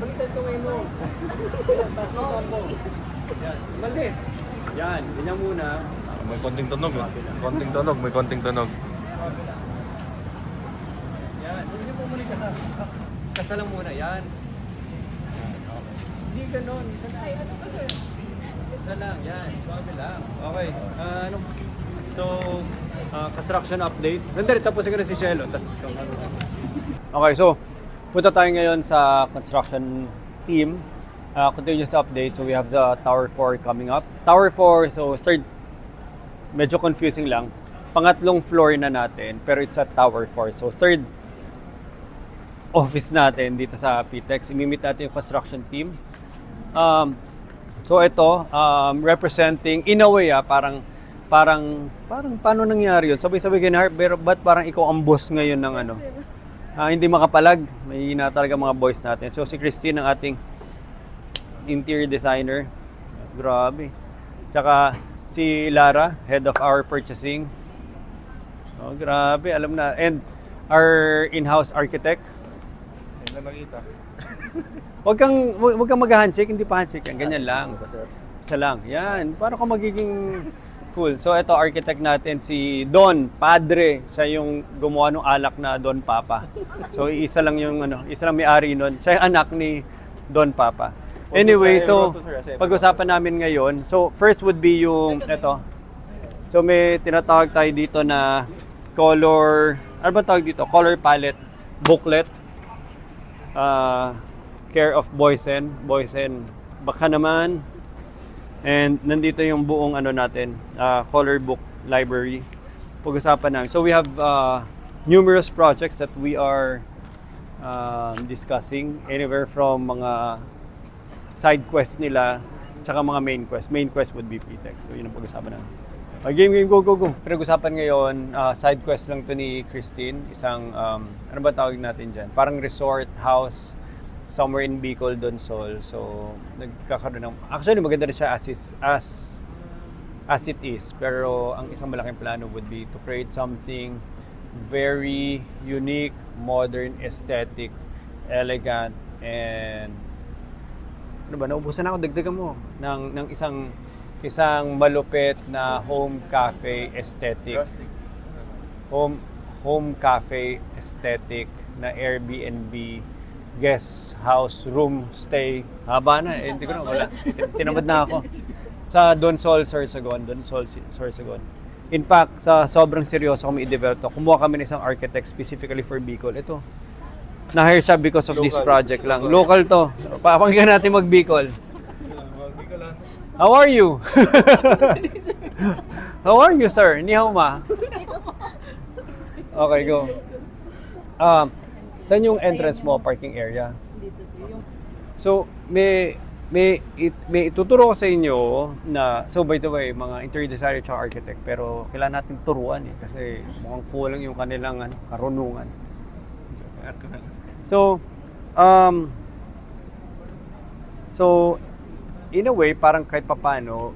Palitan ko ngayon mo. Taas mo combo. Yan. Mali. Yan. Ganyan muna. May konting tunog eh. May konting tunog. Yan. Hindi po muna kasalang muna. Yan. Hindi ganon. Ay, ano ba sir? Isa lang. Yan. Swabe lang. Okay. So, construction update. Nandito, tapos ko na si Shelo. Okay, so, punta tayo ngayon sa construction team. Continuous update. So, we have the Tower 4 coming up. Tower 4, so third, medyo confusing lang. Pangatlong floor na natin, pero it's at Tower 4. So, third office natin dito sa PTEX. Imimit natin yung construction team. So, ito, representing, in a way, parang paano nangyari yun? Sabay-sabay ganyan, pero ba't parang ikaw ang boss ngayon ng ano? Hindi makapalag, may na talaga mga boys natin. So si Christine ang ating interior designer. Grabe. Tsaka si Lara, head of our purchasing. Oh, grabe, alam na. And our in-house architect. Hindi na nakita. Wag kang mag-handshake, hindi pa handshake yan. Ganyan lang. Isa lang. Yan, paano ka magiging cool. So ito architect natin si Don Padre. Siya yung gumawa ng alak na Don Papa. So isa lang may-ari nun. Siya yung anak ni Don Papa. Anyway, so pag-usapan namin ngayon. So first would be yung ito. So may tinatawag tayo dito na color, ano ba tawag dito? Color palette booklet. Care of Boysen. Baka naman. And nandito yung buong natin, color book library. Pag-usapan namin. So we have numerous projects that we are discussing. Anywhere from mga side quest nila, tsaka mga main quest. Main quest would be PTEX. So yun ang pag-usapan namin. Game, go. Pinag-usapan ngayon, side quest lang to ni Christine. Isang, ano ba tawag natin dyan? Parang resort, house, somewhere in Bicol, Donsol. So, nagkakaroon ng... Actually, maganda rin siya as it is. Pero, ang isang malaking plano would be to create something very unique, modern, aesthetic, elegant, and... Ano ba? Naubusan ako. Dagdagan mo. Ng isang malupit na home cafe aesthetic. Home cafe aesthetic na Airbnb guest house, room, stay. Haba na, hindi ko na, wala. Tinamad na ako. Sa Donsol, Sorsogon. In fact, sa sobrang seryoso kami i-develop to, kumuha kami ng isang architect specifically for Bicol. Ito, na-hire siya because of this project lang. Local to. Papakinggan natin mag-Bicol. How are you? How are you, sir? Ni hao ma. Okay, go. Saan yung entrance mo, parking area? Dito sir. So, may ituturo ko sa inyo na, so by the way, mga interior designer at architect, pero kailangan natin turuan kasi mukhang kulang yung kanilang karunungan. So, in a way, parang kahit papano,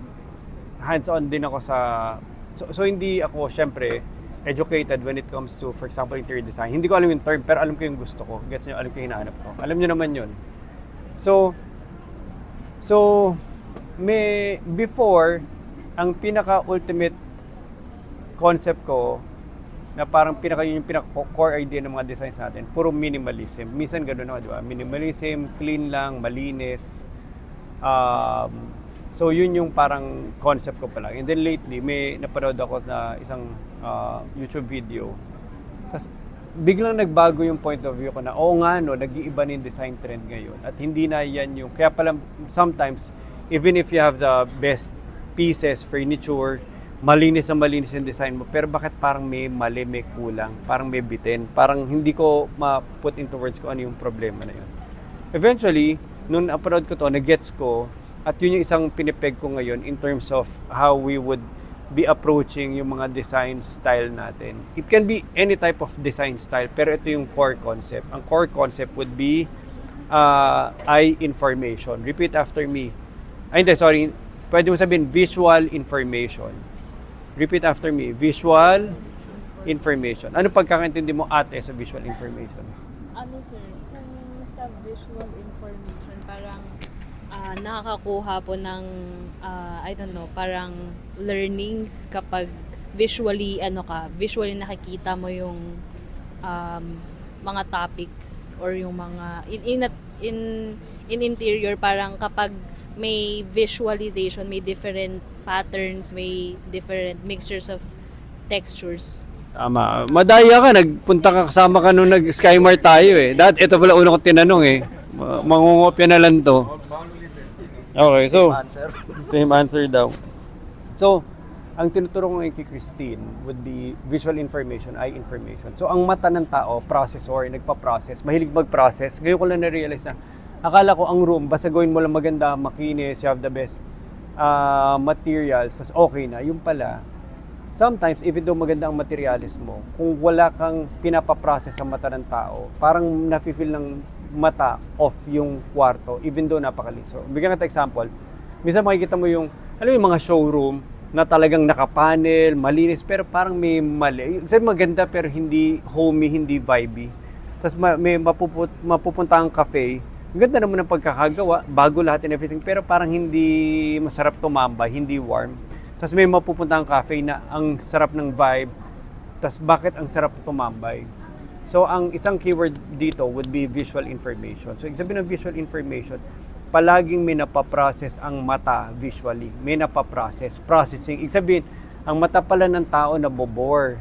hands-on din ako sa, so hindi ako, syempre, educated when it comes to, for example, interior design. Hindi ko alam yung term, pero alam ko yung gusto ko. Gets nyo, alam ko yung hinahanap ko. Alam nyo naman yun. So, before, ang pinaka-ultimate concept ko, na parang yung pinaka-core idea ng mga designs natin, puro minimalism. Minsan gano'n ako, di ba? Minimalism, clean lang, malinis. So yun yung parang concept ko pala. And then lately, may napanood ako na isang YouTube video. Tapos biglang nagbago yung point of view ko na, oo nga no, nag-iiba na yung design trend ngayon. At hindi na yan yung, kaya pala sometimes, even if you have the best pieces, furniture, malinis yung design mo, pero bakit parang may mali, may kulang, parang may bitin, parang hindi ko ma-put into words ko ano yung problema na yun. Eventually, nung upload ko to, nag-gets ko, at yun yung isang pinipeg ko ngayon in terms of how we would be approaching yung mga design style natin. It can be any type of design style, pero ito yung core concept. Ang core concept would be eye information. Repeat after me. Pwede mo sabihin visual information. Repeat after me. Visual information. Ano pagkakaintindi mo ate sa visual information? Ano sir, kung sa visual information, parang nakakakuha po ng, I don't know, parang learnings kapag visually, visually nakikita mo yung mga topics or yung mga, in interior, parang kapag may visualization, may different patterns, may different mixtures of textures. Tama. Madaya ka, nagpunta ka kasama ka nung nag-Skymart tayo eh. Ito pala una ko tinanong eh. Mangungopya na lang to. Okay, so same answer daw. So, ang tinuturo ko ngayon kay Christine would be visual information, eye information. So, ang mata ng tao, processor, nagpa-process, mahilig mag-process. Ngayon ko lang na-realize na, akala ko ang room, basta gawin mo lang maganda, makinis, you have the best materials, tas okay na. Yung pala, sometimes, even though maganda ang materialis mo, kung wala kang pinapaprocess sa mata ng tao, parang nafe-feel ng mata off yung kwarto, even though napakaliso. Bigyan kita example, minsan makikita mo yung, yung mga showroom na talagang nakapanel, malinis, pero parang may mali. Sabi maganda pero hindi homey, hindi vibey. Tapos may mapupunta ang cafe, ang ganda naman ng pagkakagawa, bago lahat and everything, pero parang hindi masarap tumambay, hindi warm. Tapos may mapupunta ang cafe na ang sarap ng vibe, tapos bakit ang sarap tumambay? So, ang isang keyword dito would be visual information. So, ibig sabihin ng visual information, palaging may napaprocess ang mata visually. May napaprocess, processing. Ibig sabihin, ang mata pala ng tao nabobore.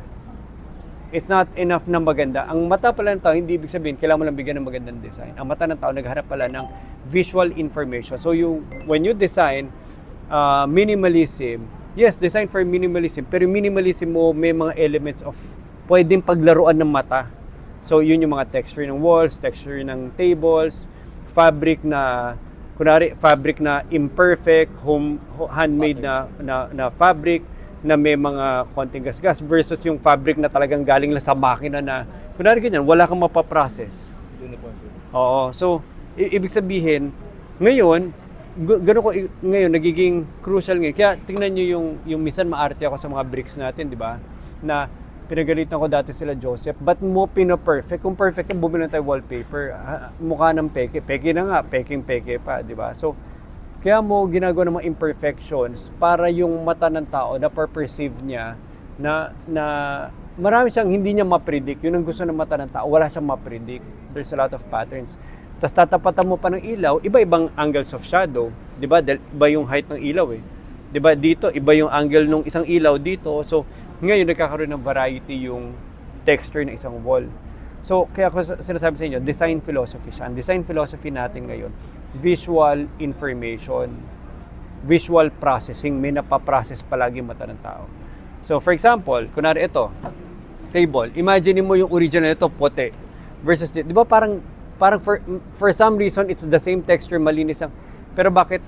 It's not enough na maganda. Ang mata pala ng tao, hindi ibig sabihin, kailangan mo lang bigyan ng magandang design. Ang mata ng tao, nagharap pala ng visual information. So, when you design minimalism, yes, design for minimalism, pero minimalism mo may mga elements of pwedeng paglaruan ng mata. So, yun yung mga texture ng walls, texture ng tables, fabric na, kunwari, fabric na imperfect, handmade na fabric, na may mga konting gasgas versus yung fabric na talagang galing lang sa makina na, kunwari ganyan, wala kang mapaprocess. Oo. So, ibig sabihin, ngayon, gano'n ko ngayon, nagiging crucial ngayon. Kaya tingnan nyo yung minsan maarte ako sa mga bricks natin, di ba? Na pinagalitan ko dati sila Joseph, ba't mo pina-perfect? Kung perfect yung bumili na tayo wallpaper, mukha ng peke. Peke na nga, peking-peke pa, di ba? So, kaya mo ginagawa ng mga imperfections para yung mata ng tao na perceive niya na marami siyang hindi niya ma-predict. Yun ang gusto ng mata ng tao, wala siyang ma-predict. There's a lot of patterns. Tapos tatapatan mo pa ng ilaw, iba-ibang angles of shadow, di ba? Iba yung height ng ilaw eh. Di ba? Dito, iba yung angle ng isang ilaw dito. So, ngayon, nagkakaroon ng variety yung texture ng isang wall. So, kaya ako sinasabi sa inyo, design philosophy siya. Ang design philosophy natin ngayon, visual information, visual processing, may napaprocess palagi yung mata ng tao. So, for example, kunwari ito, table. Imagine mo yung original nito, puti. Versus, di ba parang for some reason, it's the same texture, malinis ang, pero bakit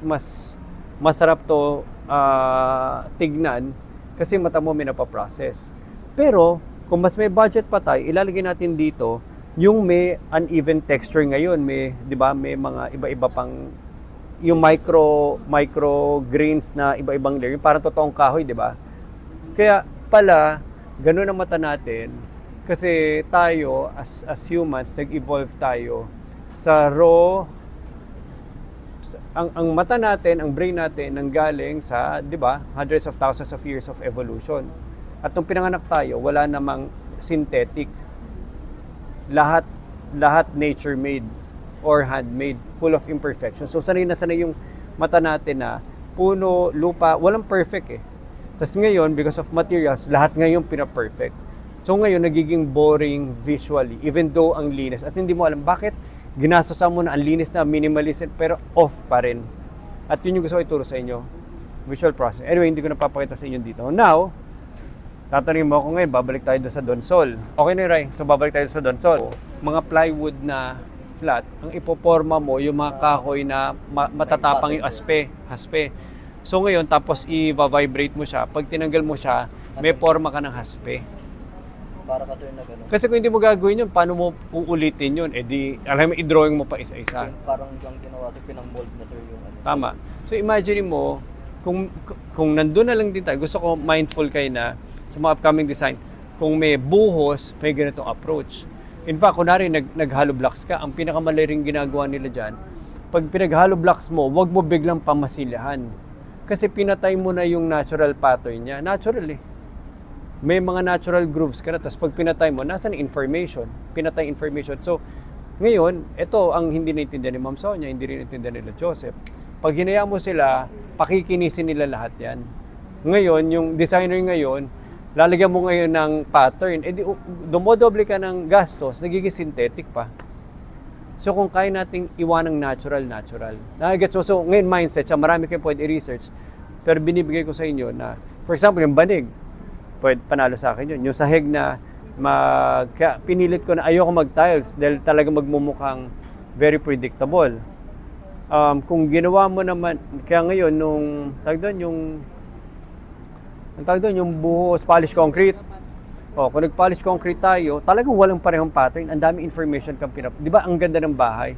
masarap to tignan? Kasi mata mo may napaprocess. Pero, kung mas may budget pa tayo, ilalagay natin dito yung may uneven texture ngayon. May, di ba, may mga iba-iba pang, yung micro grains na iba-ibang layer. Yung parang totoong kahoy, di ba? Kaya pala, ganun ang mata natin. Kasi tayo, as humans, nag-evolve tayo sa raw. Ang mata natin, ang brain natin, nanggaling sa, di ba, hundreds of thousands of years of evolution. At nung pinanganak tayo, wala namang synthetic. Lahat nature-made or handmade, full of imperfections. So, sanay na sanay yung mata natin na puno, lupa, walang perfect eh. Tapos ngayon, because of materials, lahat ngayon pina-perfect. So ngayon, nagiging boring visually, even though ang linis. At hindi mo alam bakit ginastosan mo na ang linis na minimalism, pero off pa rin. At yun yung gusto ko ituro sa inyo, visual process. Anyway, hindi ko napapakita sa inyo dito. Now, tatanungin mo ako ngayon, babalik tayo doon sa Donsol. Okay na Ray, so babalik tayo sa Donsol. Mga plywood na flat, ang ipoporma mo, yung mga kahoy na matatapang yung haspe. So ngayon, tapos i-vibrate mo siya. Pag tinanggal mo siya, may forma ka ng haspe. Para kasi na gano'n. Kasi kung hindi mo gagawin yun, paano mo uulitin yun? Eh di, alam mo, i-drawing mo pa isa-isa. Parang yung ginawa sa pinang-mold na sir yung ano. Tama. So imagine mo, kung nandun na lang din tayo, gusto ko mindful kayo na sa mga upcoming design, kung may buhos, may ganitong approach. In fact, kunwari nag-hollow blocks ka, ang pinakamalaring ginagawa nila dyan, pag pinag-hollow blocks mo, wag mo biglang pamasilahan. Kasi pinatay mo na yung natural pattern niya. Natural eh. May mga natural grooves ka na, tapos pag pinatay mo, nasa na information? Pinatay information. So, ngayon, ito ang hindi naintindihan ni Ma'am Sonia, hindi rin naintindihan nila Joseph. Pag hinayaan mo sila, pakikinisin nila lahat yan. Ngayon, yung designer ngayon, lalagyan mo ngayon ng pattern, dumodoble ka ng gastos, nagiging synthetic pa. So kung kaya nating iwanang natural. Nakagets mo? So ngayon mindset, siya marami kayong pwede i-research, pero binibigay ko sa inyo na, for example, yung banig, pwede panalo sa akin yun. Yung sahig na kaya pinilit ko na ayoko mag-tiles dahil talaga magmumukhang very predictable. Kung ginawa mo naman, kaya ngayon, yung buhos, polish concrete. Kung nag-polish concrete tayo, talagang walang parehong pattern. Ang dami information kang Di ba, ang ganda ng bahay.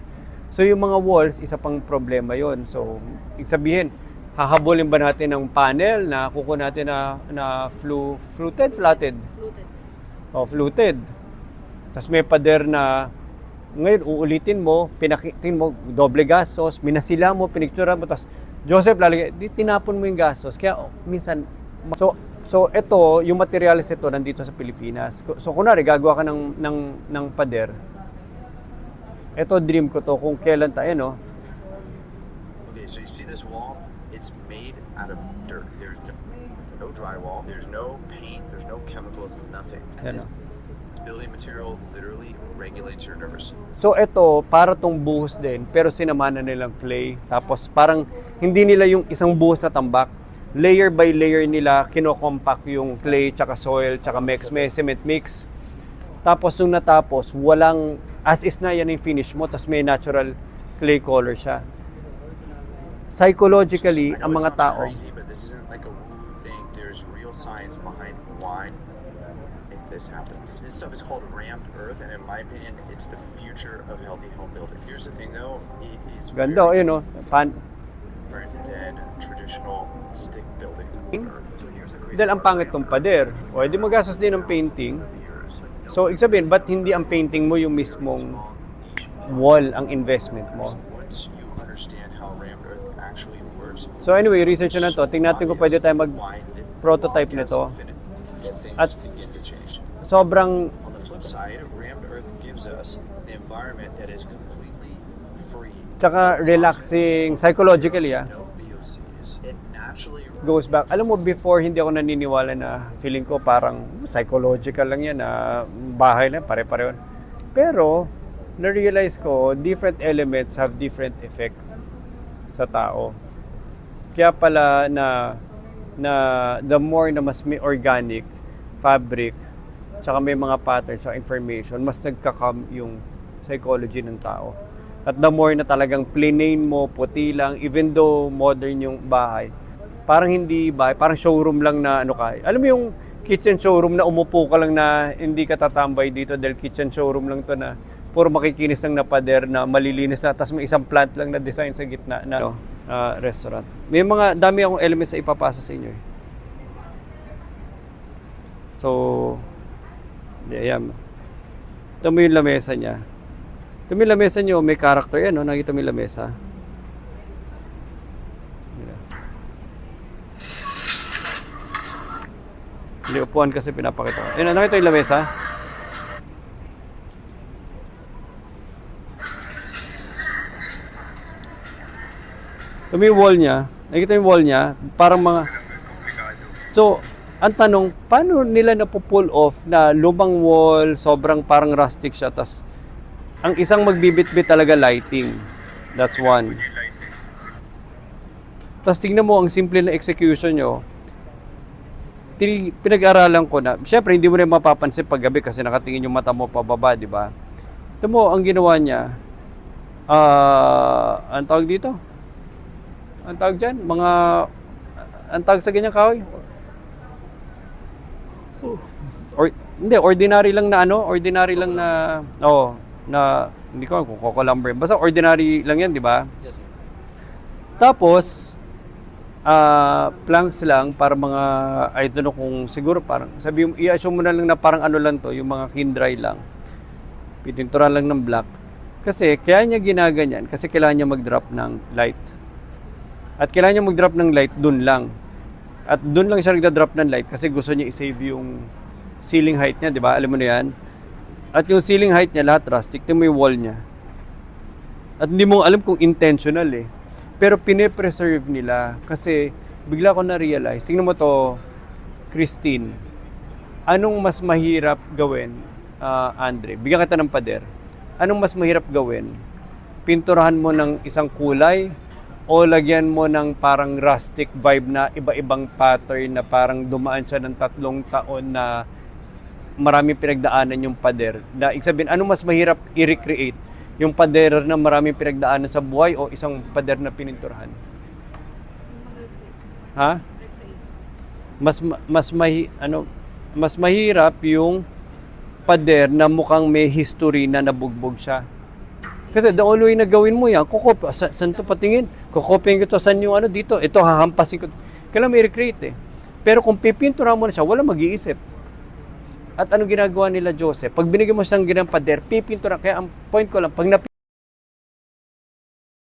So, yung mga walls, isa pang problema yon. So, ibig sabihin, hahabulin ba natin ng panel na kuko natin na fluted. Fluted. Tapos may pader na, ngayon, uulitin mo, pinakitin mo, doble gastos, minasila mo, pinictura mo, tapos, Joseph, lalagay, tinapon mo yung gastos. Kaya, minsan, So ito, yung materials ito nandito sa Pilipinas. So kunwari gagawa ka ng pader. Ito dream ko to kung kailan tayo, no? Okay, so you see this wall? It's made out of dirt. There's no drywall, there's no paint, there's no chemicals, nothing. Yan, This building material literally regulates your nervous. So ito, para tong buhos din, pero sinama na nilang clay. Tapos parang hindi nila yung isang buhos na tambak. Layer by layer nila, kino-compact yung clay, tsaka soil, tsaka may cement mix. Tapos nung natapos, walang, as is na yan yung finish mo, tapos may natural clay color siya. Psychologically, I know ang it mga sounds tao, crazy, but this isn't like a woo thing. There's real science behind why this happens. This stuff is called rammed earth, and in my opinion, it's the future of healthy home building. Here's the thing though, it is ganda, very yun o, different than traditional stick building earth. So here's the crazy dahil ang part. pangit tong pader. O, di magastos din ng painting. So, ibig sabihin, ba't hindi ang painting mo yung mismong wall ang investment mo? Once you understand how rammed earth actually works, So anyway, research na to. Tingnan natin kung pwede tayo mag-prototype nito. At sobrang, on the flip side, rammed earth gives us an environment that is completely free. tsaka relaxing psychologically, No VOCs. It naturally goes back. Alam mo, before hindi ako naniniwala na feeling ko parang psychological lang yan na bahay na pare-pareho. Pero, na-realize ko, different elements have different effect sa tao. Kaya pala na the more na mas may organic fabric, tsaka may mga patterns sa information, mas nagka-calm yung psychology ng tao. At the more na talagang plain mo, puti lang, even though modern yung bahay, parang hindi bahay, parang showroom lang na ano ka. Alam mo yung kitchen showroom na umupo ka lang na hindi ka tatambay dito dahil kitchen showroom lang to na puro makikinis ng napader na malilinis na, tapos may isang plant lang na design sa gitna na restaurant. May mga dami akong elements na ipapasa sa inyo. So, ayan. Ito mo yung lamesa niya. Ito mo yung lamesa niyo, may character yan, no? Nakita mo yung lamesa. Hindi, upuan kasi pinapakita ko. Ayun, nakita yung lamesa? Ito mo yung wall niya. Nakita yung wall niya, parang mga... So, ang tanong, paano nila napupull off na lumang wall, sobrang parang rustic siya, tas ang isang magbibit-bit talaga lighting. That's one. Tas tingnan mo, ang simple na execution nyo, pinag-aralan ko na, syempre hindi mo rin mapapansin pag gabi kasi nakatingin yung mata mo pababa, di ba? Ito mo, ang ginawa niya, ang tawag dito? Ang tawag dyan? Ang tawag sa ganyang kahoy? Hindi, ordinary lang na ordinary lang na, hindi ko kung coco lumber. Basta ordinary lang yan, di ba? Yes, sir. Tapos, planks lang para mga, I don't know kung siguro parang, i-assume mo na lang na parang ano lang to, yung mga kindry lang. Pitinturan lang ng black. Kasi kaya niya ginaganyan kasi kailangan niya mag-drop ng light. At kailangan niya mag-drop ng light dun lang. At dun lang siya nagda-drop ng light kasi gusto niya i-save yung ceiling height niya, di ba? Alam mo na yan. At yung ceiling height niya lahat rustic, tingnan mo yung wall niya. At hindi mo alam kung intentional eh. Pero pine-preserve nila kasi bigla ko na-realize. Tingnan mo to, Christine. Anong mas mahirap gawin, Andre? Bigyan kita ng pader. Anong mas mahirap gawin? Pinturahan mo ng isang kulay o lagyan mo ng parang rustic vibe na iba-ibang pattern na parang dumaan siya ng 3 taon na maraming pinagdaanan yung pader. Na ibig sabihin, ano mas mahirap i-recreate? Yung pader na maraming pinagdaanan sa buhay o isang pader na pininturahan? Ha? Mas mahirap yung pader na mukhang may history na nabugbog siya. Kasi the only way na gawin mo yan, saan to patingin? Kukopyahin ko to, saan yung dito? Ito, hahampasin ko. Kailangan may recreate eh. Pero kung pipinturahan mo na siya, wala mag-iisip. At ano ginagawa nila Joseph? Pag binigyan mo siyang ginang pader, pipintura. Kaya ang point ko lang, pag